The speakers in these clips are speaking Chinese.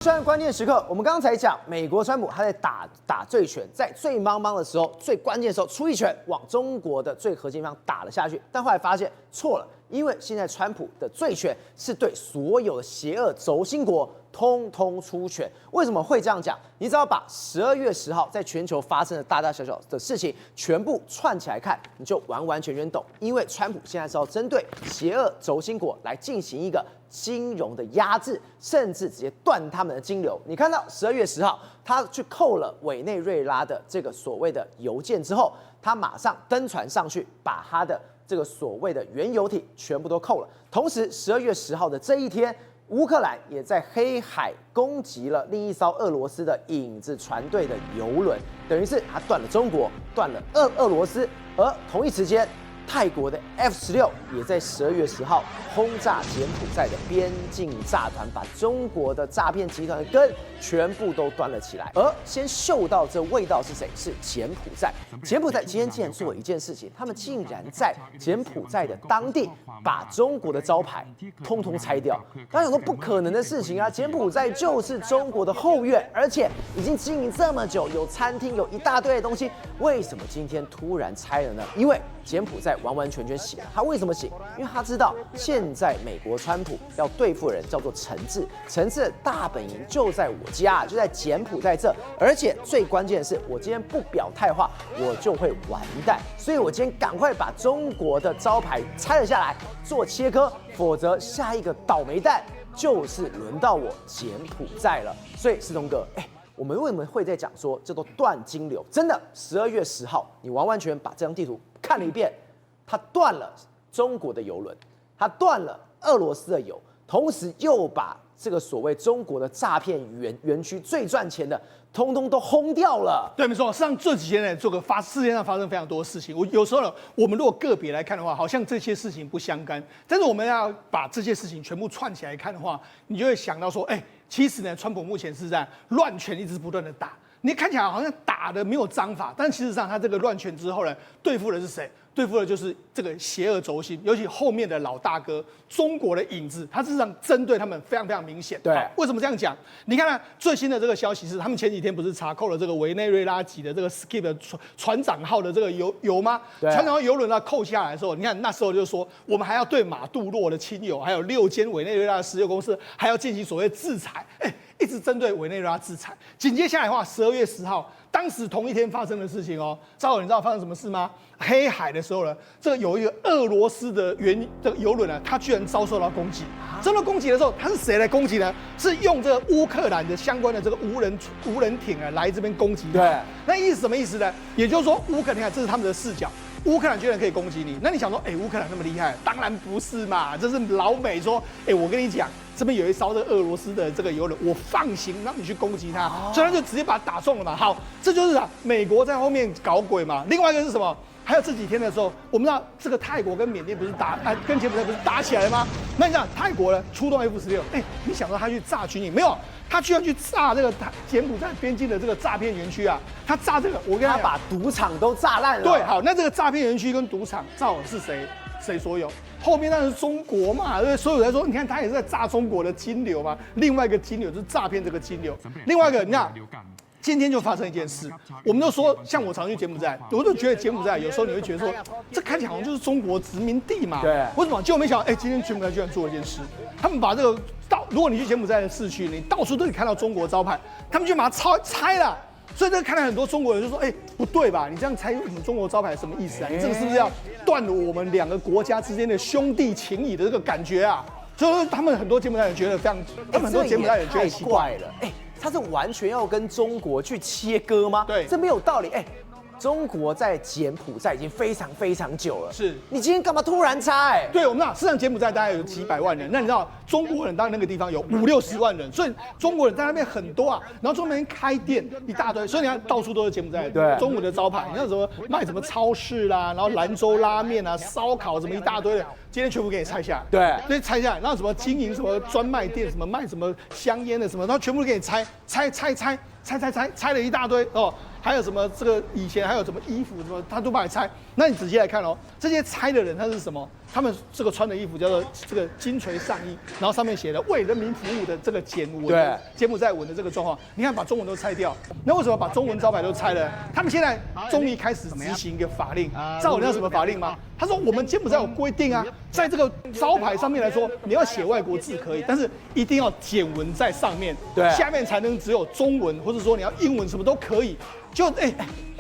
虽然关键时刻，我们刚才讲，美国川普他在打醉拳，在最茫茫的时候、最关键的时候出一拳，往中国的最核心地方打了下去。但后来发现错了，因为现在川普的醉拳是对所有的邪恶轴心国通通出拳。为什么会这样讲？你只要把12月10号在全球发生的大大小小的事情全部串起来看，你就完完全全懂。因为川普现在是要针对邪恶轴心国来进行一个金融的压制，甚至直接断他们的金流。你看到12月10号，他去扣了委内瑞拉的这个所谓的邮件之后，他马上登船上去，把他的这个所谓的原油艇全部都扣了。同时，12月10号的这一天，乌克兰也在黑海攻击了另一艘俄罗斯的影子船队的油轮，等于是他断了中国，断了俄罗斯。而同一时间，泰国的 F-16也在12月10号轰炸柬埔寨的边境炸团，把中国的诈骗集团的根全部都端了起来。而先嗅到这味道是谁？是柬埔寨。柬埔寨今天竟然做了一件事情，他们竟然在柬埔寨的当地把中国的招牌通通拆掉。大家想说不可能的事情啊！柬埔寨就是中国的后院，而且已经经营这么久，有餐厅，有一大堆的东西，为什么今天突然拆了呢？因为柬埔寨完完全全醒了。他为什么醒？因为他知道现在美国川普要对付的人叫做陈志，陈志的大本营就在我家，就在柬埔寨这。而且最关键的是，我今天不表态的话，我就会完蛋。所以我今天赶快把中国的招牌拆了下来，做切割，否则下一个倒霉蛋就是轮到我柬埔寨了。所以世东哥，我们为什么会在讲说这都断金流？真的，12月10号，你完完全把这张地图看了一遍，它断了中国的油轮，它断了俄罗斯的油，同时又把这个所谓中国的诈骗园区最赚钱的，通通都轰掉了。对，没错。实际上这几天呢，世界上发生非常多的事情。有时候呢，我们如果个别来看的话，好像这些事情不相干。但是我们要把这些事情全部串起来看的话，你就会想到说，其实呢，川普目前是在乱拳一直不断的打。你看起来好像打的没有章法，但其实上他这个乱拳之后呢，对付的是谁？对付的就是这个邪恶轴心，尤其后面的老大哥中国的影子，他事实上针对他们非常非常明显。对，为什么这样讲？你看呢，最新的这个消息是，他们前几天不是查扣了这个委内瑞拉籍的这个 Skip 的船长号的这个油吗？船长号油轮扣下来的时候，你看那时候就说，我们还要对马杜洛的亲友，还有6间委内瑞拉的石油公司，还要进行所谓制裁。一直针对委内瑞拉制裁。紧接下来的话，12月10号，当时同一天发生的事情哦，赵友，你知道发生什么事吗？黑海的时候呢，这个有一个俄罗斯的这个油轮呢，它居然遭受到攻击。遭到攻击的时候，它是谁来攻击呢？是用这个乌克兰的相关的这个无人艇啊来这边攻击。对，那意思什么意思呢？也就是说，乌克兰，你看这是他们的视角。乌克兰居然可以攻击你，那你想说，乌克兰那么厉害？当然不是嘛，这是老美说，我跟你讲，这边有一艘的俄罗斯的这个油轮，我放行让你去攻击它，所以他就直接把它打中了嘛。好，这就是美国在后面搞鬼嘛。另外一个是什么？还有这几天的时候，我们知道这个泰国跟缅甸不是跟柬埔寨不是打起来了吗？那你想泰国呢出动 F-16，你想到他去炸军营没有？他居然去炸这个柬埔寨边境的这个诈骗园区啊！他炸这个，我跟他把赌场都炸烂了。对，好，那这个诈骗园区跟赌场造是谁所有？后面那是中国嘛，对不对？所以我才说，你看他也是在炸中国的金流嘛。另外一个金流就是诈骗这个金流。另外一个，你看。今天就发生一件事，我们就说，像我常去柬埔寨，我就觉得柬埔寨有时候你会觉得说，这看起来好像就是中国殖民地嘛。对。为什么？结果没想到，今天柬埔寨居然做了一件事，他们把这个如果你去柬埔寨的市区，你到处都可以看到中国招牌，他们就把它拆了。所以这看到很多中国人就说，不对吧？你这样拆我们中国招牌什么意思啊？你这个是不是要断了我们两个国家之间的兄弟情谊的这个感觉啊？所以说他们很多柬埔寨人觉得非常，他们很多柬埔寨人觉得奇怪了，他是完全要跟中国去切割吗？对，这没有道理。中国在柬埔寨已经非常非常久了，是你今天干嘛突然拆？对，我们知道，事实上柬埔寨大概有几百万人，那你知道中国人当然那个地方有50-60万人，所以中国人在那边很多啊，然后中国人开店一大堆，所以你看到处都是柬埔寨中国的招牌，你看什么卖什么超市啦，然后兰州拉面啊、烧烤什么一大堆的，今天全部给你拆下来。对，所以拆下来，然后什么经营什么专卖店，什么卖什么香烟的什么，然后全部给你拆了一大堆哦。还有什么这个以前还有什么衣服什么，他都把你拆。那你仔细来看哦，这些拆的人他是什么？他们这个穿的衣服叫做这个金锤上衣，然后上面写了为人民服务的这个柬埔寨文的这个状况。你看把中文都拆掉，那为什么把中文招牌都拆了？他们现在终于开始执行一个法令，知道我叫什么法令吗？他说我们柬埔寨有规定啊，在这个招牌上面来说，你要写外国字可以，但是一定要简文在上面，对，下面才能只有中文，或者说你要英文什么都可以。就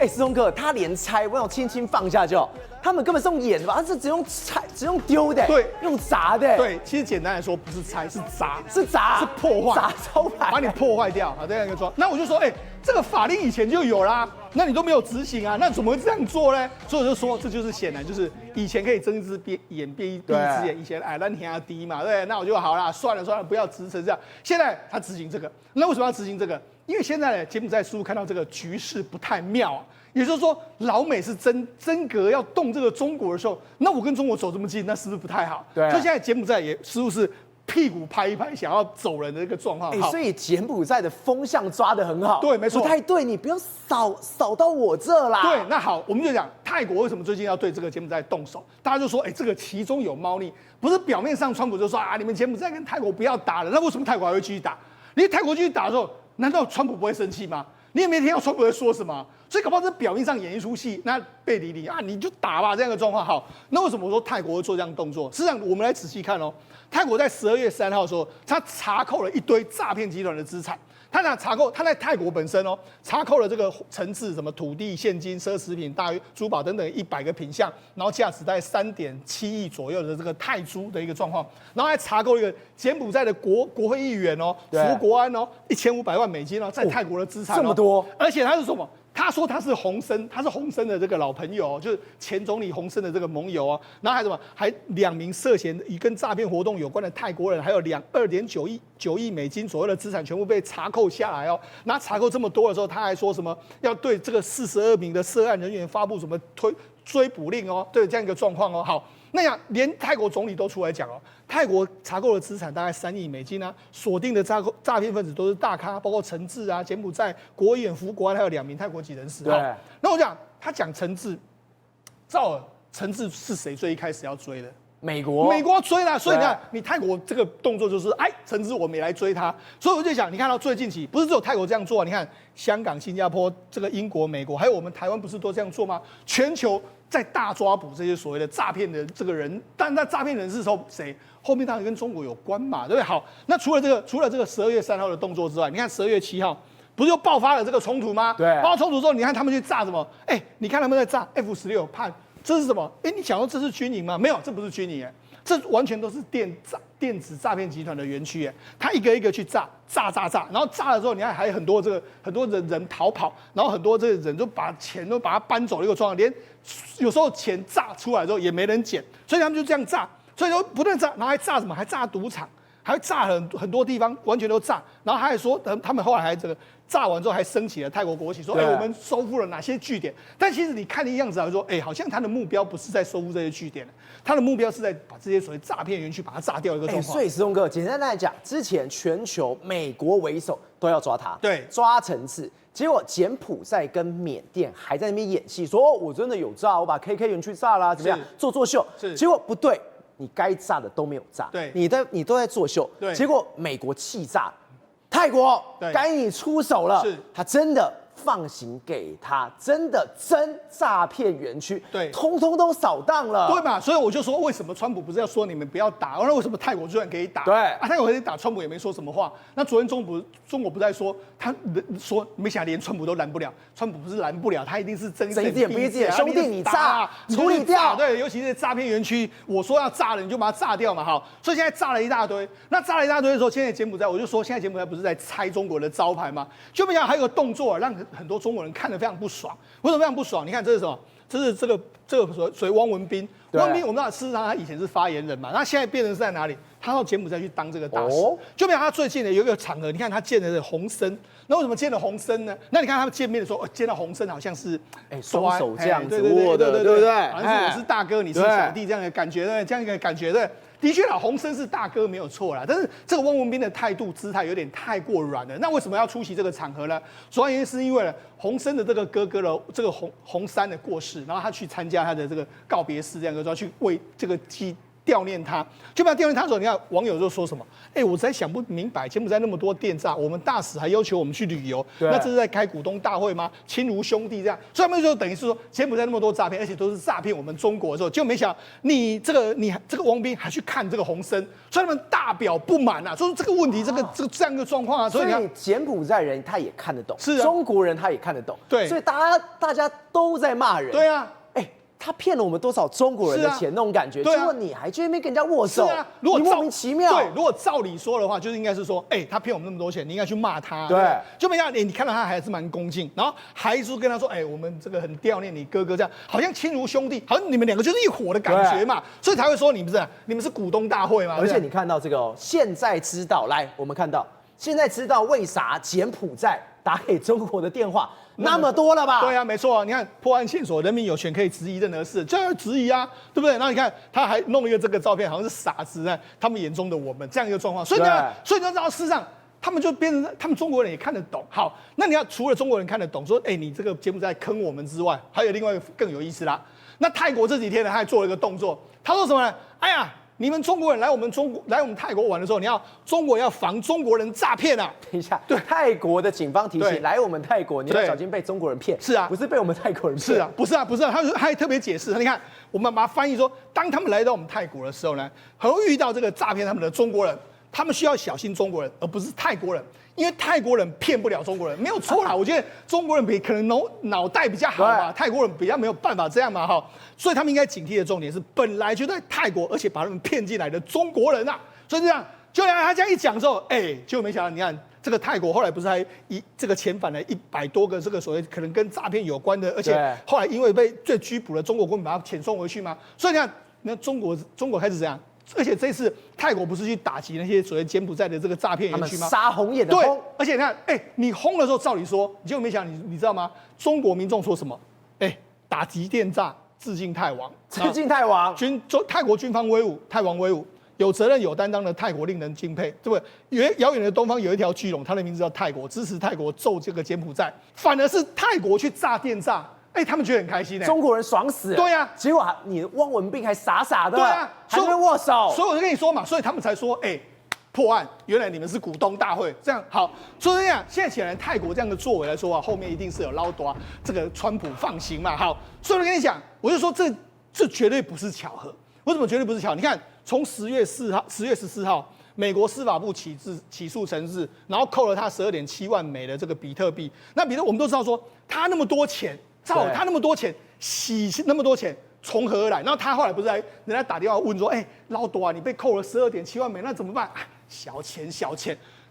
石头哥，他连拆，我想轻轻放下就好。他们根本是用演的吧？他是只用拆，只用丢的，对，用砸的，对。其实简单来说，不是拆，是砸，是破坏，砸招牌，把你破坏掉啊，这样一个状。那我就说，这个法令以前就有啦，那你都没有执行啊，那怎么会这样做呢？所以我就说，这就是显然就是以前可以睁一只眼闭一只眼，以前咱天低嘛，对，那我就好啦，算了，不要执成这样。现在他执行这个，那为什么要执行这个？因为现在呢，柬埔寨似乎看到这个局势不太妙啊，也就是说，老美是真格要动这个中国的时候，那我跟中国走这么近，那是不是不太好？对，所以现在柬埔寨也似乎是屁股拍一拍，想要走人的一个状况。所以柬埔寨的风向抓得很好，对，没错，不太对，你不要扫到我这啦。对，那好，我们就讲泰国为什么最近要对这个柬埔寨动手，大家就说，这个其中有猫腻，不是表面上川普就说啊，你们柬埔寨跟泰国不要打了，那为什么泰国还会继续打？你泰国继续打的时候，难道川普不会生气吗？你也没听到川普在说什么，所以搞不好这表面上演一出戏，那背地里啊你就打吧这样的状况。好，那为什么我说泰国会做这样的动作？事实上，我们来仔细看哦，泰国在12月3号的时候，他查扣了一堆诈骗集团的资产。他在泰国本身查扣了这个层次什么土地、现金、奢侈品、大约珠宝等等100个品项，然后价值大概3.7亿左右的这个泰铢的一个状况，然后还查扣一个柬埔寨的国会议员福国安1500万美金在泰国的资产这么多，而且他是什么？他说他是洪森的这个老朋友，就是前总理洪森的这个盟友然后还什么？还2名涉嫌与跟诈骗活动有关的泰国人，还有2.9亿美金左右的资产全部被查扣下来那查扣这么多的时候，他还说什么要对这个42名的涉案人员发布什么追捕令对这样一个状况好。那样连泰国总理都出来讲泰国查扣的资产大概3亿美金锁定的诈骗分子都是大咖，包括陈志柬埔寨国会议员福国安，还有2名泰国籍人士。对，那我讲他讲陈志，陈志是谁最一开始要追的？美国追啦，所以你看，你泰国这个动作就是，陈志我们也来追他，所以我就想，你看到最近期不是只有泰国这样做你看香港、新加坡、这个英国、美国，还有我们台湾不是都这样做吗？全球在大抓捕这些所谓的诈骗的这个人，但那诈骗人是说谁？后面当然跟中国有关嘛，对不对？好，那除了这个12月3号的动作之外，你看12月7号不是又爆发了这个冲突吗？对，爆发冲突之后，你看他们去炸什么？你看他们在炸 F-16判。这是什么？你想说这是军营吗？没有，这不是军营，这完全都是电子诈骗集团的园区。他一个一个去炸，然后炸了之后，你看还有很多人逃跑，然后很多这个人就把钱都把它搬走了一个状况，连有时候钱炸出来之后也没人捡，所以他们就这样炸，所以说不断炸，然后还炸什么？还炸赌场。还炸很多地方，完全都炸。然后他还说，他们后来还这个炸完之后还升起了泰国国旗，说我们收复了哪些据点。但其实你看的样子来说，好像他的目标不是在收复这些据点，他的目标是在把这些所谓诈骗园区把它炸掉一个状况。所以石头哥，简单来讲，之前全球美国为首都要抓他，对，抓层次。结果柬埔寨跟缅甸还在那边演戏，说我真的有炸，我把 KK 园区炸啦，怎么样做秀？结果不对。你该炸的都没有炸，对，你都在作秀，对，结果美国气炸，泰国该你出手了，是，他真的放行给他，真的真诈骗园区，对，通通都扫荡了，对嘛？所以我就说，为什么川普不是要说你们不要打？那为什么泰国居然可以打？对泰国可以打，川普也没说什么话。那昨天中国不在说，他说没想连川普都拦不了，川普不是拦不了，他一定是睁一只眼闭一只眼，兄弟你炸，处理掉，对，尤其是诈骗园区，我说要炸了，你就把它炸掉嘛，好。所以现在炸了一大堆，那炸了一大堆的时候，现在柬埔寨，我就说现在柬埔寨不是在拆中国的招牌吗？就没想到还有个动作让很多中国人看得非常不爽。为什么非常不爽？你看这是什么？这是这个所谓汪文斌。汪文斌我们知道，事实上他以前是发言人嘛，那现在变成是在哪里？他到柬埔寨去当这个大使。就没想到他最近呢有一个场合，你看他见的是洪森。那为什么见了洪森呢？那你看他们见面的时候，见到洪森好像是双手这样子握的，对不对？好像是我是大哥，你是小弟这样的感觉，对，这样一个感觉，对。的确啦，洪森是大哥没有错啦，但是这个汪文斌的态度姿态有点太过软了。那为什么要出席这个场合呢？主要原因是因为呢，洪森的这个哥哥的这个洪山的过世，然后他去参加他的这个告别式，这样说去为这个悼念他，就把悼念他的时候，你看网友就说什么？我实在想不明白，柬埔寨那么多电诈，我们大使还要求我们去旅游，那这是在开股东大会吗？亲如兄弟这样，所以他们就等于是说，柬埔寨那么多诈骗，而且都是诈骗我们中国的时候，就没想你这个汪斌还去看这个洪森，所以他们大表不满啊，说这个问题，这样一个状况啊，所以柬埔寨人他也看得懂，是啊，中国人他也看得懂，对，所以大家都在骂人，对啊。他骗了我们多少中国人的钱，那种感觉。结果你还去那边跟人家握手，你莫名其妙。对，如果照理说的话，就是应该是说，他骗我们那么多钱，你应该去骂他。对，就没想到，你看到他还是蛮恭敬，然后还是跟他说，我们这个很悼念你哥哥，这样好像亲如兄弟，好像你们两个就是一伙的感觉嘛，所以才会说你们是股东大会嘛。而且你看到这个现在知道，来，我们看到现在知道为啥柬埔寨打给中国的电话那么多了吧？对啊，没错啊。你看破案线索，人民有权可以质疑任何事，就要质疑啊，对不对？然后你看他还弄一个这个照片，好像是傻子呢，他们眼中的我们这样一个状况。所以呢，你要知道，事实上他们就变成他们中国人也看得懂。好，那你要除了中国人看得懂，说你这个柬埔寨坑我们之外，还有另外一个更有意思啦。那泰国这几天呢，他还做了一个动作，他说什么呢？你们中国人来我们泰国玩的时候，中国要防中国人诈骗啊！等一下，对，泰国的警方提醒，来我们泰国你要小心被中国人骗。是啊，不是被我们泰国人骗。是啊，不是啊，他还特别解释，你看，我们把它翻译说，当他们来到我们泰国的时候呢，很容易遇到这个诈骗他们的中国人，他们需要小心中国人，而不是泰国人。因为泰国人骗不了中国人，没有错啦。我觉得中国人可能脑袋比较好嘛，泰国人比较没有办法这样嘛，所以他们应该警惕的重点是，本来就在泰国，而且把他们骗进来的中国人啊。所以这样，就让他这样一讲之后，就没想到，你看这个泰国后来不是还这个遣返了100多个这个所谓可能跟诈骗有关的，而且后来因为被拘捕了，中国公民把他遣送回去吗？所以你看中国开始这样。而且这次泰国不是去打击那些所谓柬埔寨的这个诈骗园区吗？杀红眼的轰。对，而且你看，你轰的时候，照理说，结果没想到你知道吗？中国民众说什么？打击电诈，致敬泰王，致敬泰王。泰国军方威武，泰王威武，有责任有担当的泰国令人敬佩，对不对？遥远的东方有一条巨龙，它的名字叫泰国，支持泰国揍这个柬埔寨，反而是泰国去炸电诈。他们觉得很开心中国人爽死了。对呀，结果你汪文斌还傻傻的，对啊，还会握手。所以我就跟你说嘛，所以他们才说，破案，原来你们是股东大会，这样好。所以这样，现在显然泰国这样的作为来说啊，后面一定是有捞夺这个川普放行嘛。好，所以我跟你讲，我就说这绝对不是巧合。为什么绝对不是巧合？你看，从10月14号。美国司法部起诉陈氏，然后扣了他12.7万美的这个比特币。那比特我们都知道说，他那么多钱，他那么多钱洗那么多钱从何而来？然后他后来不是人家打电话问说，老多啊，你被扣了12.7万美，那怎么办？小钱。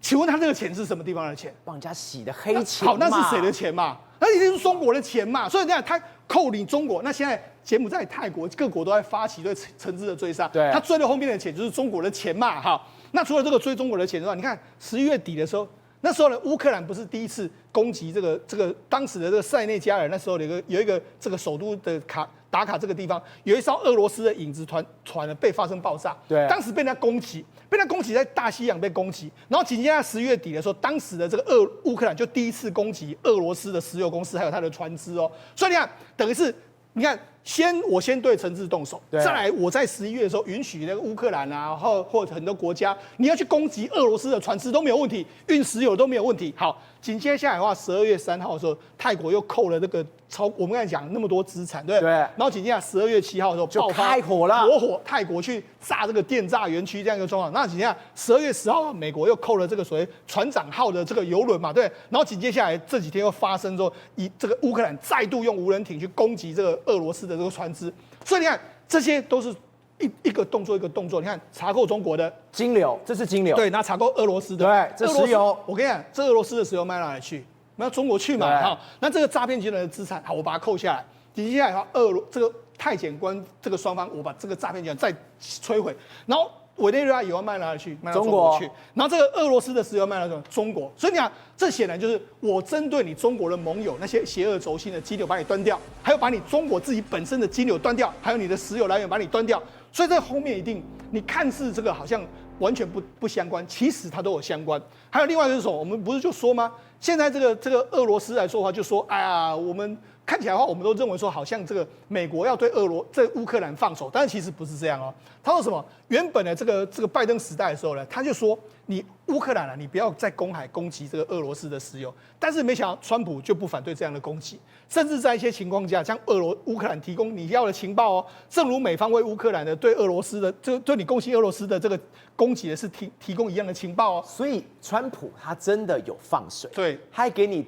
请问他这个钱是什么地方的钱？帮人家洗的黑钱。好，那是谁的钱嘛？那一定是中国的钱嘛。所以这样他扣你中国，那现在柬埔寨、泰国各国都在发起对陈氏的追杀，对，他追了后面的钱就是中国的钱嘛。好。那除了这个追中国的钱之外，你看11月底的时候，那时候呢，乌克兰不是第一次攻击这个当时的这个塞内加尔，那时候有一个这个首都的达卡这个地方，有一艘俄罗斯的影子船呢被发生爆炸，对，当时被人家攻击在大西洋被攻击，然后紧接着11月底的时候，当时的这个乌克兰就第一次攻击俄罗斯的石油公司还有它的船只哦，所以你看，等于是你看。我先对陈氏动手，再来我在11月的时候允许那个乌克兰啊，或者很多国家，你要去攻击俄罗斯的船只都没有问题，运石油都没有问题。好，紧接下来的话，12月3号的时候，泰国又扣了这个我们刚才讲那么多资产，对。然后紧接着12月7号的时候爆发开火了，泰国去炸这个电诈园区这样一个状况。那紧接着12月10号，美国又扣了这个所谓船长号的这个邮轮嘛，对。然后紧接下来这几天又发生说，这个乌克兰再度用无人艇去攻击这个俄罗斯的这个船只，所以你看这些都是一个动作一个动作。你看查扣中国的金流，这是金流，对，那查扣俄罗斯的，对，这石油，我跟你讲，这俄罗斯的石油卖哪里去？卖到中国去嘛？好，那这个诈骗集团的资产，好，我把它扣下来。接下来的话，这个泰检官这个双方，我把这个诈骗集团再摧毁，然后委内瑞拉油要卖哪里去？卖到中中国国去。然后这个俄罗斯的石油卖到什么？中国。所以你看，这显然就是我针对你中国的盟友那些邪恶轴心的基流把你端掉，还有把你中国自己本身的基流端掉，还有你的石油来源把你端掉。所以这后面一定，你看似这个好像完全不相关，其实它都有相关。还有另外一个是什么？我们不是就说吗？现在这个俄罗斯来说的话，就说哎呀，我们看起来的话，我们都认为说好像这个美国要对乌克兰放手，但是其实不是这样哦。他说什么？原本的这个拜登时代的时候呢，他就说你乌克兰啊，你不要在公海攻击这个俄罗斯的石油。但是没想到川普就不反对这样的攻击，甚至在一些情况下，向乌克兰提供你要的情报哦。正如美方为乌克兰的对俄罗斯的对你攻击俄罗斯的这个攻击的是提供一样的情报哦。所以川普他真的有放水，对，他还给你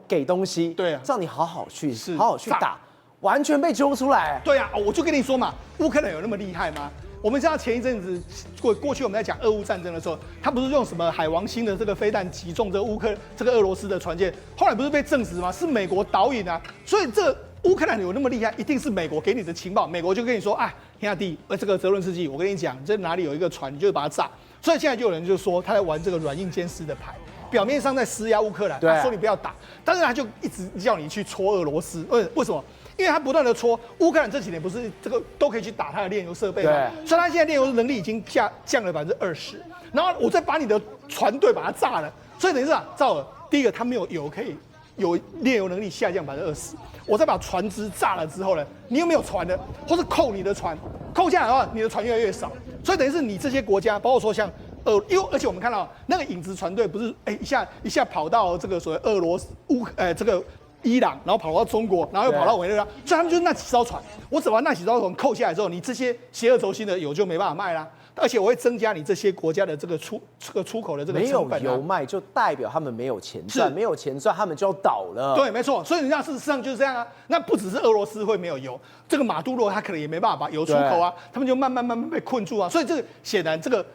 给东西，对啊，让你好好去打，完全被揪出来。对啊，我就跟你说嘛，乌克兰有那么厉害吗？我们知道前一阵子过去我们在讲俄乌战争的时候，他不是用什么海王星的这个飞弹击中这个俄罗斯的船舰，后来不是被证实吗？是美国导引啊，所以这乌克兰有那么厉害，一定是美国给你的情报，美国就跟你说，哎，天下第一，这个泽伦斯基，我跟你讲，这哪里有一个船，你就把它炸。所以现在就有人就说他在玩这个软硬兼施的牌。表面上在施压乌克兰，他说你不要打，但是他就一直叫你去戳俄罗斯。为什么？因为他不断的戳乌克兰，这几年不是这个都可以去打他的炼油设备吗？所以他现在炼油能力已经降了20%，然后我再把你的船队把它炸了，所以等于是赵尔，第一个他没有油可以有炼油能力下降20%，我再把船只炸了之后呢，你又没有船了，或是扣你的船，扣下来的话，你的船越来越少，所以等于是你这些国家，包括说像。而且我们看到那个影子船队不是一下跑到这个所谓俄罗斯这个伊朗，然后跑到中国，然后又跑到委内瑞拉，所以他们就是那几艘船，我只把那几艘船扣下来之后，你这些邪恶轴心的油就没办法卖啦。而且我会增加你这些国家的这个出口的这个成本。没有油卖就代表他们没有钱赚，没有钱赚他们就要倒了。对，没错。所以人家事实上就是这样啊。那不只是俄罗斯会没有油，这个马杜罗他可能也没办法把油出口啊，他们就慢慢被困住啊。所以这个显然这个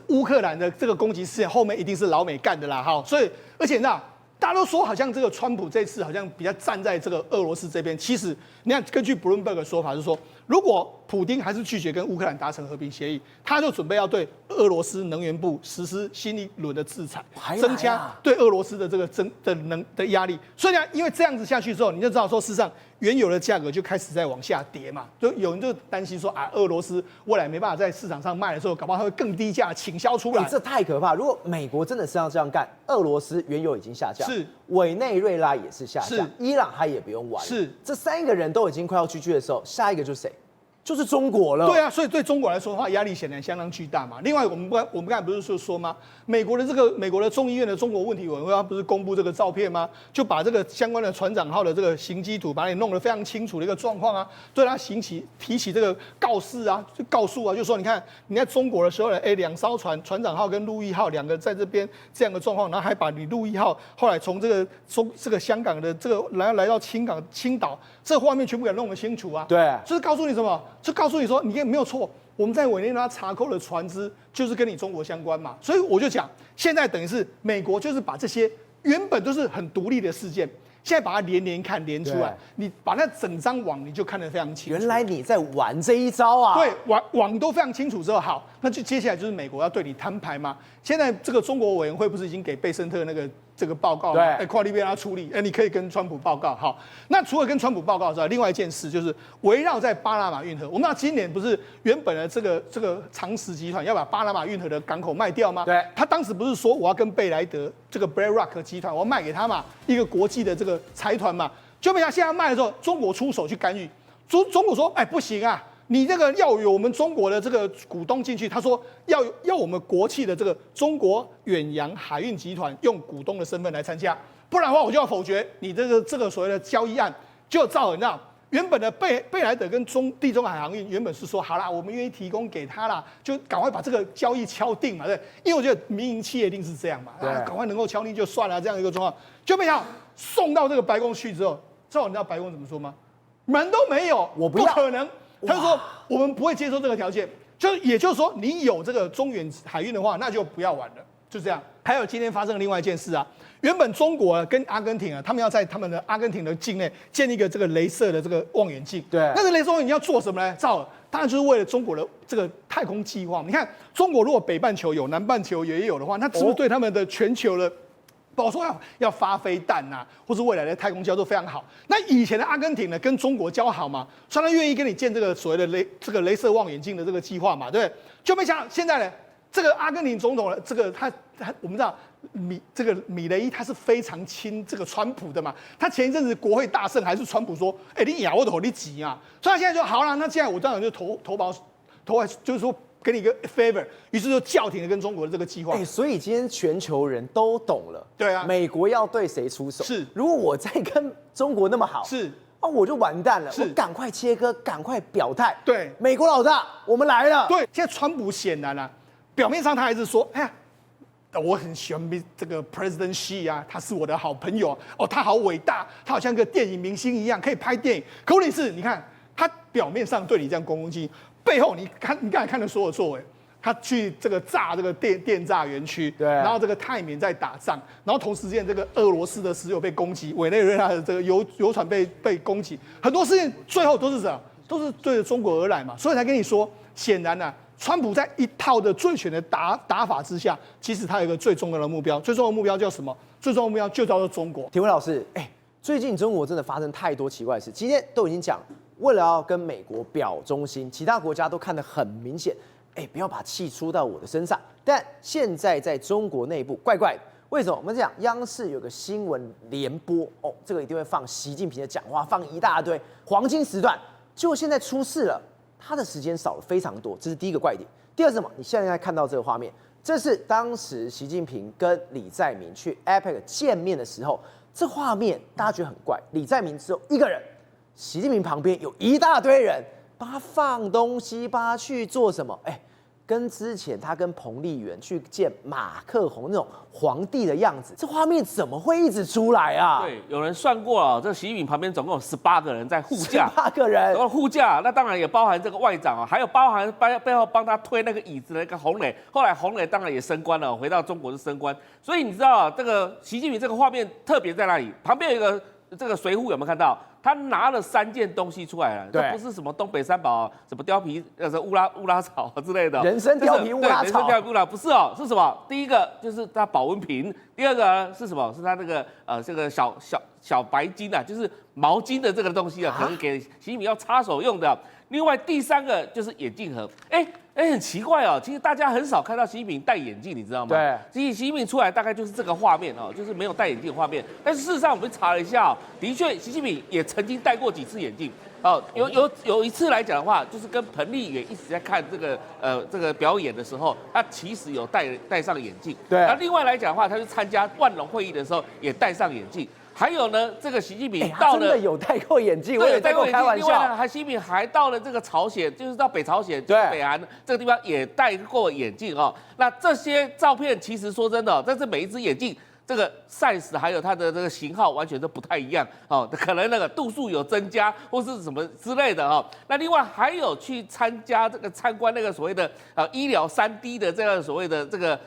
乌克兰的这个攻击事件后面一定是老美干的啦，哈。所以而且那大家都说好像这个川普这次好像比较站在这个俄罗斯这边，其实你看根据 Bloomberg 的说法是说，如果普丁还是拒绝跟乌克兰达成和平协议，他就准备要对俄罗斯能源部实施新一轮的制裁，增加对俄罗斯的这个的压力。所以呢，因为这样子下去之后，你就知道说，事实上原油的价格就开始在往下跌嘛。就有人就担心说啊，俄罗斯未来没办法在市场上卖的时候，搞不好它会更低价倾销出来。这太可怕！如果美国真的是要这样干，俄罗斯原油已经下降，是委内瑞拉也是下降，是伊朗它也不用玩，是这3个人都已经快要GG的时候，下一个就是谁？就是中国了。对啊，所以对中国来说的话，压力显然相当巨大嘛。另外，我们刚才不是说吗？美国的众议院的中国问题委员会，他不是公布这个照片吗？就把这个相关的船长号的这个行机图，把你弄得非常清楚的一个状况啊，对他提起这个告诉啊，就说你看你在中国的时候呢，2艘船长号跟陆毅号2个在这边这样的状况，然后还把你陆毅号后来从这个香港的这个来到青岛，这画面全部给弄得清楚啊。对，就是告诉你什么？就告诉你说，你也没有错，我们在委内瑞拉查扣的船只就是跟你中国相关嘛，所以我就讲，现在等于是美国就是把这些原本都是很独立的事件，现在把它连出来，你把那整张网你就看得非常清楚。原来你在玩这一招啊！对，网都非常清楚之后，好，那就接下来就是美国要对你摊牌嘛。现在这个中国委员会不是已经给贝森特这个报告吗？跨利边他处理，你可以跟川普报告。好，那除了跟川普报告之外，另外一件事就是围绕在巴拿马运河。我们知道今年不是原本的这个长实集团要把巴拿马运河的港口卖掉吗？对，他当时不是说我要跟贝莱德这个 BlackRock 集团，我要卖给他嘛，一个国际的这个财团嘛。就没想到现在卖的时候，中国出手去干预。中国说，不行啊。你这个要有我们中国的这个股东进去，他说要我们国企的这个中国远洋海运集团用股东的身份来参加，不然的话我就要否决你这个所谓的交易案。就照你知道，原本的贝莱德跟地中海航运原本是说好啦，我们愿意提供给他啦，就赶快把这个交易敲定嘛，对，因为我觉得民营企业一定是这样嘛，赶快能够敲定就算了，这样一个状况，就没想到送到这个白宫去之后，你知道白宫怎么说吗？门都没有，我不要，不可能。他就说我们不会接受这个条件，也就是说你有这个中远海运的话，那就不要玩了。就这样。还有今天发生的另外一件事啊，原本中国跟阿根廷啊，他们要在他们的阿根廷的境内建立一个这个镭射的这个望远镜。对，那个镭射望远镜要做什么呢？当然就是为了中国的这个太空计划。你看，中国如果北半球有，南半球也有的话，那是不是对他们的全球的，包括说要发飞弹呐，或是未来的太空交都非常好？那以前的阿根廷呢，跟中国交好嘛，所以他愿意跟你建这个所谓的镭射望远镜的这个计划嘛，对不对？就没想到现在呢，这个阿根廷总统这个我们知道米雷伊他是非常亲这个川普的嘛，他前一阵子国会大胜还是川普说，你咬我的火力急啊，所以他现在就好了，那现在我当然就投就是说给你一个 favor， 于是就叫停了跟中国的这个计划。所以今天全球人都懂了，对啊，美国要对谁出手？是，如果我再跟中国那么好，是。我就完蛋了，我赶快切割，赶快表态。对，美国老大，我们来了。对，现在川普显然啊，表面上他还是说，哎呀，我很喜欢这个 President Xi 啊，他是我的好朋友哦，他好伟大，他好像个电影明星一样，可以拍电影。可问题是，你看他表面上对你这样恭恭敬敬，背后你刚才看的所有作为。他去这个炸这个电炸园区，对，然后这个泰缅在打仗，然后同时间这个俄罗斯的石油被攻击，委内瑞拉的这个油船被攻击，很多事情最后都是什么？都是对着中国而来嘛，所以才跟你说，显然啊，川普在一套的最全的打法之下，其实他有一个最重要的目标，最重要的目标叫什么？最重要的目标就叫做中国。田文老师，最近中国真的发生太多奇怪的事，今天都已经讲，为了要跟美国表忠心，其他国家都看得很明显。不要把气出到我的身上。但现在在中国内部怪怪的，为什么？我们讲央视有个新闻联播，这个一定会放习近平的讲话，放一大堆黄金时段。结果现在出事了，他的时间少了非常多，这是第一个怪点。第二是什么？你现在看到这个画面，这是当时习近平跟李在明去 APEC 见面的时候，这画面大家觉得很怪。李在明只有一个人，习近平旁边有一大堆人。帮他放东西，帮他去做什么？跟之前他跟彭丽媛去见马克宏那种皇帝的样子，这画面怎么会一直出来啊？对，有人算过了，这习近平旁边总共有18个人在护驾，18个人，然后护驾，那当然也包含这个外长啊，还有包含背后帮他推那个椅子的那个洪磊，后来洪磊当然也升官了，回到中国是升官，所以你知道啊，这个习近平这个画面特别在哪里？旁边有一个这个随扈有没有看到？他拿了3件东西出来了，这不是什么东北三宝，什么貂皮、乌拉草之类的，人参貂皮乌拉草，人参貂皮乌拉不是哦，是什么？第一个就是他保温瓶，第二个是什么？是他那个这个小白巾啊，就是毛巾的这个东西啊，可能给习近平要擦手用的。另外第3个就是眼镜盒，很奇怪哦，其实大家很少看到习近平戴眼镜，你知道吗？对，其实习近平出来大概就是这个画面哦，就是没有戴眼镜的画面。但是事实上我们查了一下哦，的确习近平也曾经戴过几次眼镜哦，有一次来讲的话，就是跟彭丽媛一直在看这个表演的时候，他其实有戴上眼镜。对，那另外来讲的话，他去参加万隆会议的时候也戴上眼镜。还有呢，这个习近平到了，真的有戴过眼镜，我也戴过开玩笑。另外呢，习近平还到了这个朝鲜，就是到北朝鲜，就是北韩这个地方也戴过眼镜哦。那这些照片其实说真的，但是每一只眼镜这个 size 还有它的这个型号完全都不太一样哦，可能那个度数有增加或是什么之类的哦。那另外还有去参观那个所谓的医疗3D 的这样所谓的这个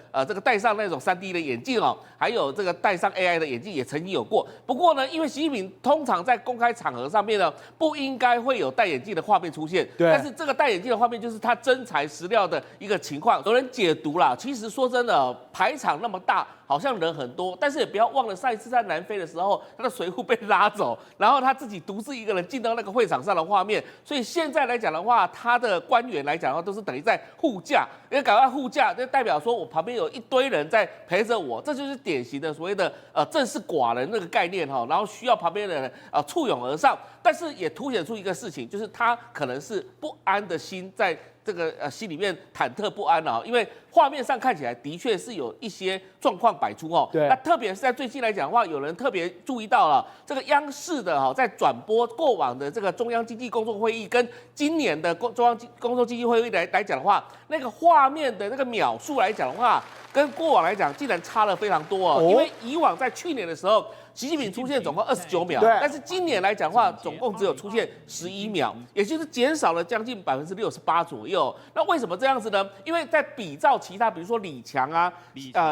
戴上那种3D 的眼镜哦，还有这个戴上 AI 的眼镜也曾经有过。不过呢，因为习近平通常在公开场合上面呢，不应该会有戴眼镜的画面出现。对。但是这个戴眼镜的画面就是他真材实料的一个情况。有人解读啦，其实说真的，排场那么大，好像人很多，但是也不要忘了上一次在南非的时候，他的随扈被拉走，然后他自己独自一个人进到那个会场上的画面。所以现在来讲的话，他的官员来讲的话，都是等于在护驾，因为赶快护驾，就代表说我旁边有一堆人在陪着我，这就是典型的所谓的正式寡人那个概念哈，然后需要旁边的人簇拥而上，但是也凸显出一个事情，就是他可能是不安的心在。这个心里面忐忑不安啊，因为画面上看起来的确是有一些状况百出哦。对。那特别是在最近来讲的话，有人特别注意到了这个央视的在转播过往的这个中央经济工作会议跟今年的中央工作经济会议来讲的话，那个画面的那个秒数来讲的话，跟过往来讲竟然差了非常多哦。因为以往在去年的时候，习近平出现总共29秒，但是今年来讲的话，总共只有出现11秒，也就是减少了将近68%左右。那为什么这样子呢？因为在比照其他，比如说李强啊，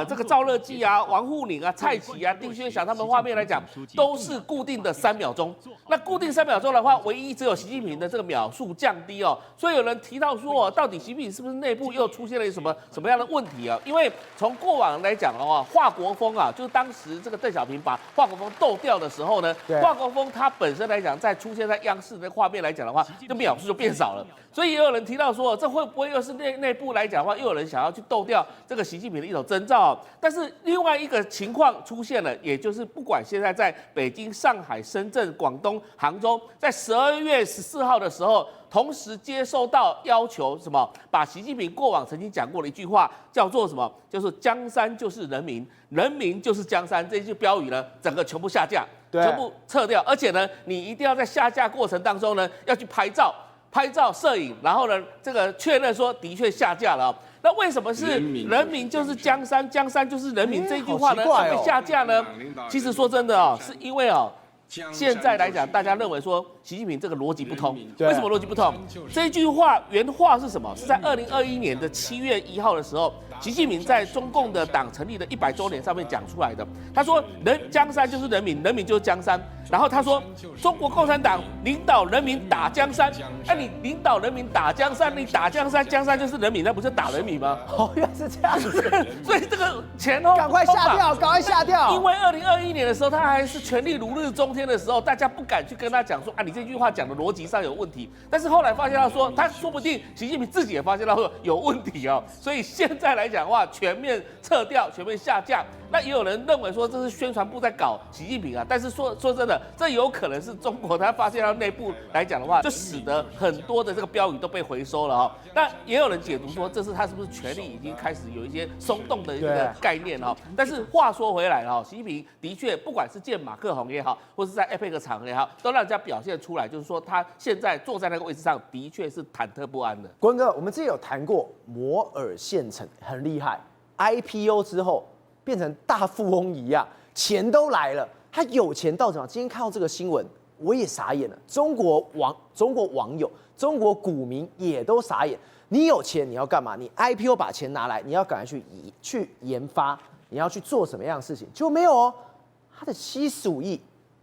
这个赵乐际啊、王沪宁啊、蔡奇啊、丁薛祥他们画面来讲，都是固定的3秒钟。那固定3秒钟的话，唯一只有习近平的这个秒数降低哦。所以有人提到说，到底习近平是不是内部又出现了什么样的问题啊？因为从过往来讲的话，华国锋啊，就是当时这个邓小平把华国锋斗掉的时候呢，华国锋他本身来讲，在出现在央视的画面来讲的话，这秒数就变少了。所以也有人提到说，这会不会又是内部来讲的话，又有人想要去斗掉这个习近平的一种征兆？但是另外一个情况出现了，也就是不管现在在北京、上海、深圳、广东、杭州，在12月14号的时候，同时接收到要求，什么？把习近平过往曾经讲过的一句话，叫做什么？就是江山就是人民，人民就是江山。这一句标语呢，整个全部下架，全部撤掉。而且呢，你一定要在下架过程当中呢，要去拍照、摄影，然后呢，这个确认说的确下架了。那为什么是人民就是江山，江山就是人民这句话呢会被下架呢？其实说真的哦，是因为哦。现在来讲，大家认为说习近平这个逻辑不通，为什么逻辑不通？这句话原话是什么？是在2021年的7月1号的时候，习近平在中共的党成立的100周年上面讲出来的。他说：“江山就是人民，人民就是江山。”然后他说：“中国共产党领导人民打江山。”那你领导人民打江山，你打江山，江山就是人民，那不是打人民吗？哦，原来是这样子。所以这个前后赶快下掉，赶快下掉。因为2021年的时候，他还是权力如日中天的时候，大家不敢去跟他讲说啊，你这句话讲的逻辑上有问题。但是后来发现到说，他说不定习近平自己也发现到说有问题哦。所以现在来讲的话，全面撤掉，全面下架。那也有人认为说这是宣传部在搞习近平啊，但是说真的，这有可能是中国他发现到内部来讲的话，就使得很多的这个标语都被回收了哈。那也有人解读说，这是他是不是权力已经开始有一些松动的一个概念哈。但是话说回来哈，习近平的确不管是见马克宏也好，或是在 APEC 场合也好，都让人家表现出来，就是说他现在坐在那个位置上的确是忐忑不安的。坤哥，我们之前有谈过摩尔县城很厉害 ，IPO 之后变成大富翁一样，钱都来了。他有钱到怎么样？今天看到这个新闻，我也傻眼了。中国网友、中国股民也都傻眼。你有钱你要干嘛？你 IPO 把钱拿来，你要赶快去研发，你要去做什么样的事情？结果没有哦，他的75亿，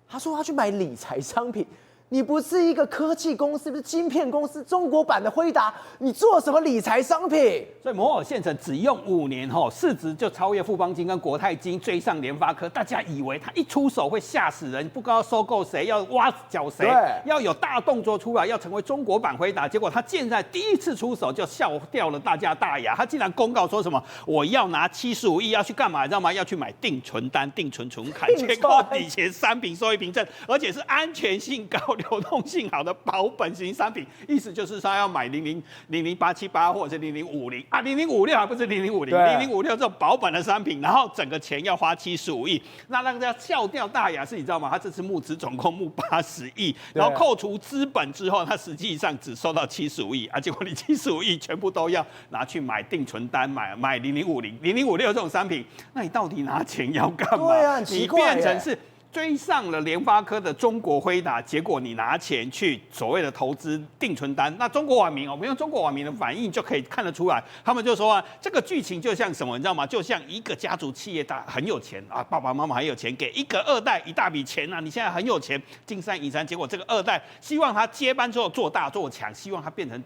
他说他去买理财商品。你不是一个科技公司，不是晶片公司，中国版的辉达，你做什么理财商品？所以摩尔县城只用5年市值就超越富邦金跟国泰金，追上联发科。大家以为他一出手会吓死人，不知道收购谁，要挖角谁，要有大动作出来，要成为中国版辉达。结果他现在第一次出手就笑掉了大家大牙。他竟然公告说什么我要拿75亿要去干嘛？你知道吗？要去买定存单、定存存款、结构抵钱3瓶收益凭证，而且是安全性高、流动性好的保本型商品，意思就是说要买00878或者是0050啊，0056还不是0050，0056这种保本的商品，然后整个钱要花75亿，那让大家笑掉大牙是，你知道吗？他这次募资总共募80亿，然后扣除资本之后，他实际上只收到75亿啊，结果你75亿全部都要拿去买定存单，买0050这种商品，那你到底拿钱要干嘛？对啊，很奇怪，你变成是追上了联发科的中国辉达，结果你拿钱去所谓的投资定存单。那中国网民我们用中国网民的反应就可以看得出来，他们就说啊，这个剧情就像什么，你知道吗？就像一个家族企业大很有钱啊，爸爸妈妈很有钱，给一个2代一大笔钱啊，你现在很有钱，金山银山，结果这个2代希望他接班之后做大做强，希望他变成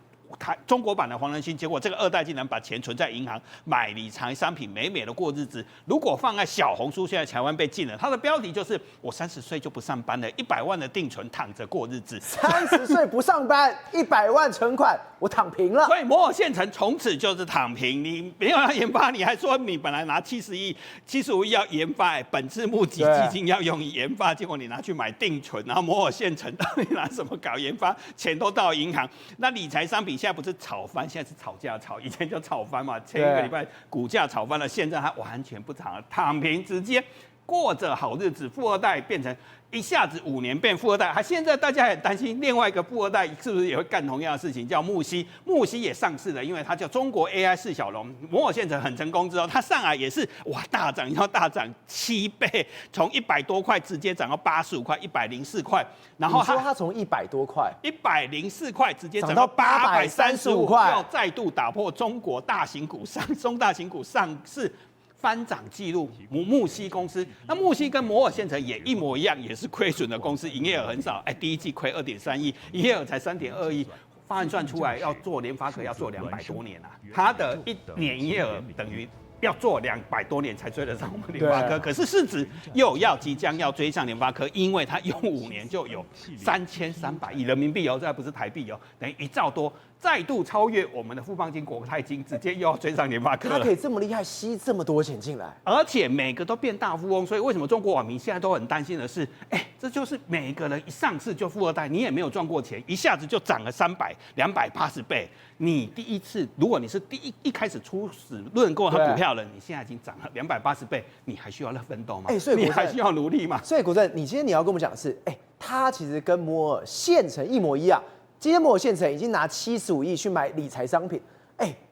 中国版的黄仁勋，结果这个2代竟然把钱存在银行，买理财商品，美美的过日子。如果放在小红书，现在台湾被禁了，它的标题就是我30岁就不上班了，100万的定存躺着过日子。30岁不上班，100万存款，我躺平了。所以摩尔县城从此就是躺平，你没有要研发，你还说你本来拿75亿要研发，本次募集基金要用于研发，结果你拿去买定存，然后摩尔县城到底拿什么搞研发？钱都到银行，那理财商品现在不是炒翻，现在是吵架炒，以前就炒翻嘛。前一个礼拜股价炒翻了，现在它完全不涨了，躺平，直接过着好日子，富二代变成一下子5年变富二代。还现在大家很担心另外一个富二代是不是也会干同样的事情，叫木犀。木犀也上市了，因为它叫中国 AI 四小龙。摩尔县城很成功之后，它上来也是哇大涨，然后大涨7倍，从100多块直接涨到85块、104块。然后你说它从100多块，104块直接涨到到835块，要再度打破中国大型股中大型股上市翻涨记录。木犀公司，那木犀跟摩尔县城也一模一样，也是亏损的公司，营业额很少，第一季亏2.3亿，营业额才3.2亿。方案算出来要做联发科要做200多年啊，它的1年营业额等于要做200多年才追得上我们联发科，可是市值又即将要追上联发科，因为它用5年就有3300亿人民币哦，这还不是台币哦，等于1兆多，再度超越我们的富邦金、国泰金，直接又要追上联发科了。它可以这么厉害，吸这么多钱进来，而且每个都变大富翁，所以为什么中国网民现在都很担心的是，这就是每个人一上市就富二代，你也没有赚过钱，一下子就涨了280倍。你第一次，如果你是一开始初始论过它股票了，你现在已经涨了280倍，你还需要奋斗吗？所以你还需要努力吗？所以国正，你今天你要跟我们讲的是，它其实跟摩尔县城一模一样。今天摩尔县城已经拿75亿去买理财商品，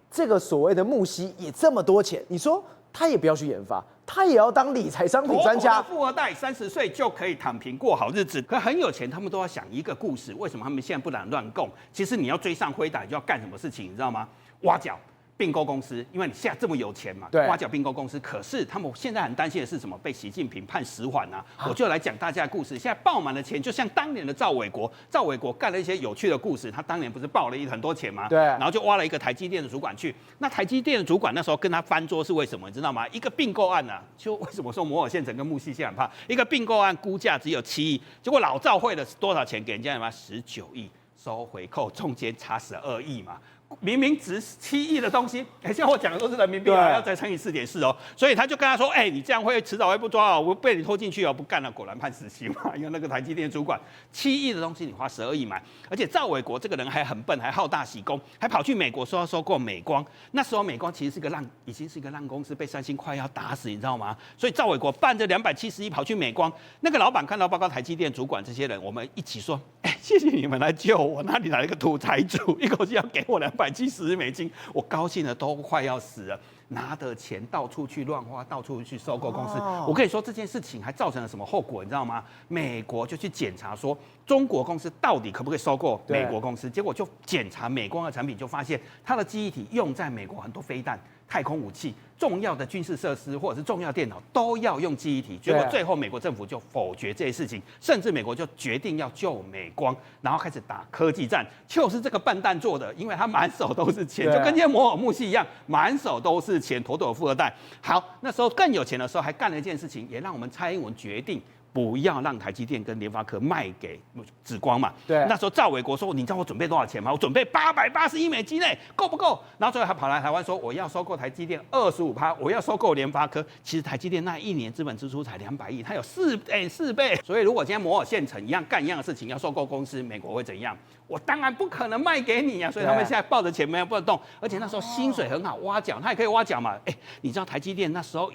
这个所谓的木犀也这么多钱，你说他也不要去研发，他也要当理财商品专家。富二代30岁就可以躺平过好日子，可很有钱，他们都要想一个故事，为什么他们现在不敢乱供？其实你要追上辉达，你就要干什么事情，你知道吗？挖角。并购公司，因为你现在这么有钱嘛，挖角并购公司。可是他们现在很担心的是什么？被习近平判10缓啊！我就来讲大家的故事。现在爆满了钱，就像当年的赵伟国干了一些有趣的故事。他当年不是爆了很多钱吗？对，然后就挖了一个台积电的主管去。那台积电的主管那时候跟他翻桌是为什么？你知道吗？一个并购案啊，就为什么说摩尔县城跟木犀县很怕？一个并购案估价只有7亿，结果老赵汇了多少钱给人家？19亿，收回扣中间差12亿嘛。明明值7亿的东西，像我讲的都是人民币啊，要再乘以4.4哦，所以他就跟他说，你这样会迟早会不抓哦，我被你拖进去哦，不干了，果然判死刑嘛，因为那个台积电主管7亿的东西你花12亿买，而且赵伟国这个人还很笨，还好大喜功，还跑去美国说要收购美光，那时候美光其实已经是一个烂公司，被三星快要打死，你知道吗？所以赵伟国办这270亿跑去美光，那个老板看到包括台积电主管这些人，我们一起说，谢谢你们来救我，哪里来一个土财主，一口气要给我270亿美金，我高兴的都快要死了，拿的钱到处去乱花，到处去收购公司。我跟你说这件事情还造成了什么后果，你知道吗？美国就去检查说中国公司到底可不可以收购美国公司，结果就检查美光的产品，就发现它的记忆体用在美国很多飞弹、太空武器、重要的军事设施或者是重要电脑都要用记忆体，结果最后美国政府就否决这些事情，甚至美国就决定要救美光，然后开始打科技战，就是这个笨蛋做的，因为他满手都是钱，就跟今天摩尔木犀一样，满手都是钱，妥妥富二代。好，那时候更有钱的时候，还干了一件事情，也让我们蔡英文决定。不要让台积电跟联发科卖给紫光嘛？对，那时候赵伟国说：“你知道我准备多少钱吗？我准备880亿美金呢，够不够？”然后最后还跑来台湾说：“我要收购台积电25%，我要收购联发科。”其实台积电那1年资本支出才200亿，它有4倍。所以如果今天摩尔县城干一样的事情，要收购公司，美国会怎样？我当然不可能卖给你啊！所以他们现在抱着钱没有不能动，而且那时候薪水很好，挖角他也可以挖角嘛。你知道台积电那时候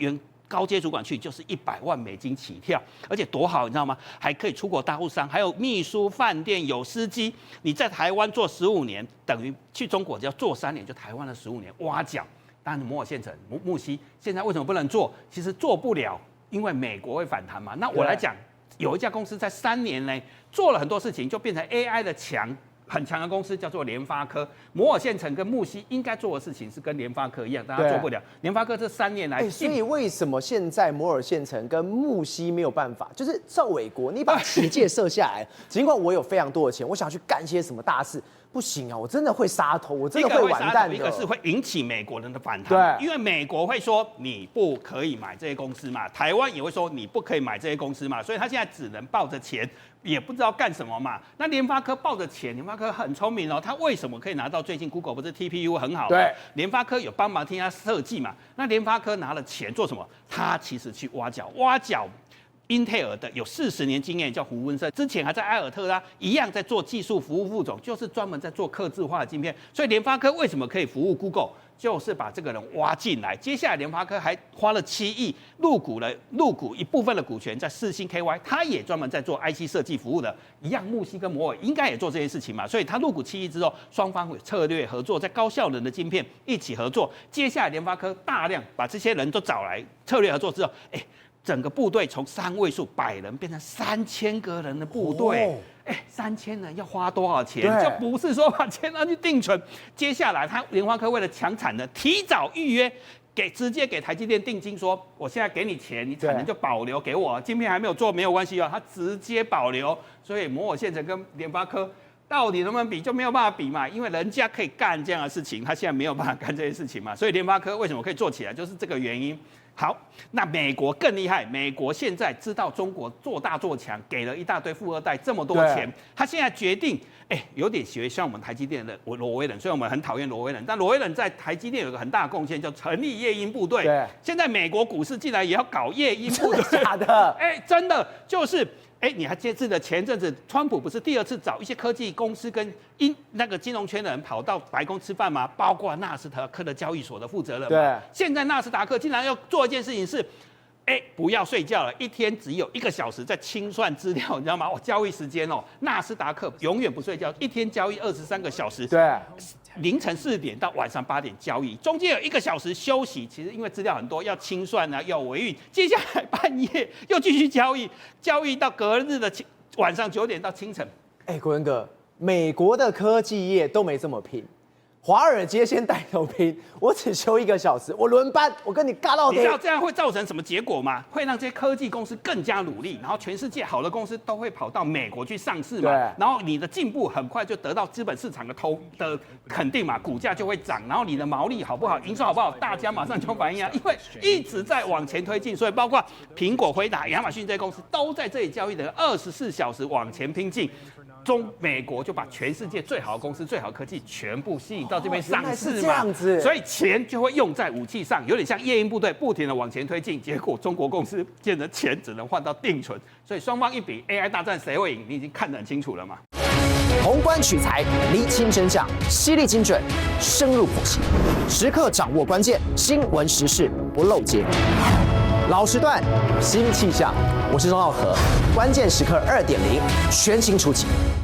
高阶主管去就是100万美金起跳，而且多好，你知道吗？还可以出国大陆商，还有秘书、饭店有司机。你在台湾做15年，等于去中国只要做3年，就台湾的15年挖角。当然摩尔县城、木犀现在为什么不能做？其实做不了，因为美国会反弹嘛。那我来讲，有一家公司在3年内做了很多事情，就变成 AI 的很强的公司，叫做联发科。摩尔县城跟木犀应该做的事情是跟联发科一样，大家做不了。联发科这3年来，所以为什么现在摩尔县城跟木犀没有办法？就是赵伟国，你把棋界设下来，尽管我有非常多的钱，我想去干些什么大事。不行啊，我真的会杀头，我真的会完蛋的。一个是会引起美国人的反弹，因为美国会说你不可以买这些公司嘛，台湾也会说你不可以买这些公司嘛，所以他现在只能抱着钱，也不知道干什么嘛。那联发科抱着钱，联发科很聪明哦，他为什么可以拿到最近 Google 不是 TPU 很好？对，联发科有帮忙替他设计嘛。那联发科拿了钱做什么？他其实去挖角。英特尔的有40年经验，叫胡文生，之前还在埃尔特拉一样在做技术服务副总，就是专门在做客制化的晶片。所以联发科为什么可以服务 Google？就是把这个人挖进来。接下来联发科还花了7亿入股一部分的股权在世芯 KY， 他也专门在做 IC 设计服务的，一样木犀跟摩尔应该也做这件事情嘛，所以他入股7亿之后，双方会策略合作，在高效能的晶片一起合作。接下来联发科大量把这些人都找来策略合作之后，整个部队从3位数100人变成3000个人的部队。3000人要花多少钱？就不是说把钱拿去定存。接下来，联发科为了抢产能，提早预约，直接给台积电定金，说我现在给你钱，你产能就保留给我，晶片还没有做没有关系哦，他直接保留。所以摩尔线程跟联发科到底能不能比，就没有办法比嘛，因为人家可以干这样的事情，他现在没有办法干这些事情嘛。所以联发科为什么可以做起来，就是这个原因。好，那美国更厉害。美国现在知道中国做大做强，给了一大堆富二代这么多钱，他现在决定，有点学像我们台积电的罗威冷，所以我们很讨厌罗威冷，但罗威冷在台积电有个很大的贡献，叫成立夜鹰部队。对，现在美国股市竟然也要搞夜鹰部队，真的假的？真的就是。你还记得前阵子川普不是第2次找一些科技公司跟那个金融圈的人跑到白宫吃饭吗？包括纳斯达克的交易所的负责人。对，现在纳斯达克竟然要做一件事情是，不要睡觉了，一天只有1个小时在清算资料，你知道吗？交易时间纳斯达克永远不睡觉，一天交易23个小时。对。凌晨4点到晚上8点交易，中间有1个小时休息。其实因为资料很多，要清算啊，要维运。接下来半夜又继续交易，交易到隔日的晚上9点到清晨。国文哥，美国的科技业都没这么拼。华尔街先带头拼，我只休1个小时，我轮班，我跟你尬到底。你知道这样会造成什么结果吗？会让这些科技公司更加努力，然后全世界好的公司都会跑到美国去上市嘛。然后你的进步很快就得到资本市场的肯定嘛，股价就会涨，然后你的毛利好不好，营收好不好，大家马上就反应啊，因为一直在往前推进，所以包括苹果、辉达、亚马逊这些公司都在这里交易的24小时往前拼进。美国就把全世界最好的公司、最好的科技全部吸引到这边上市嘛，所以钱就会用在武器上，有点像夜鹰部队不停的往前推进，结果中国公司见得钱只能换到定存，所以双方一比 AI 大战谁会赢，你已经看得很清楚了嘛。宏观取材，厘清真相，犀利精准，深入剖析，时刻掌握关键，新闻时事不漏接。老时段，新气象，我是钟浩和，关键时刻2.0，全新出击。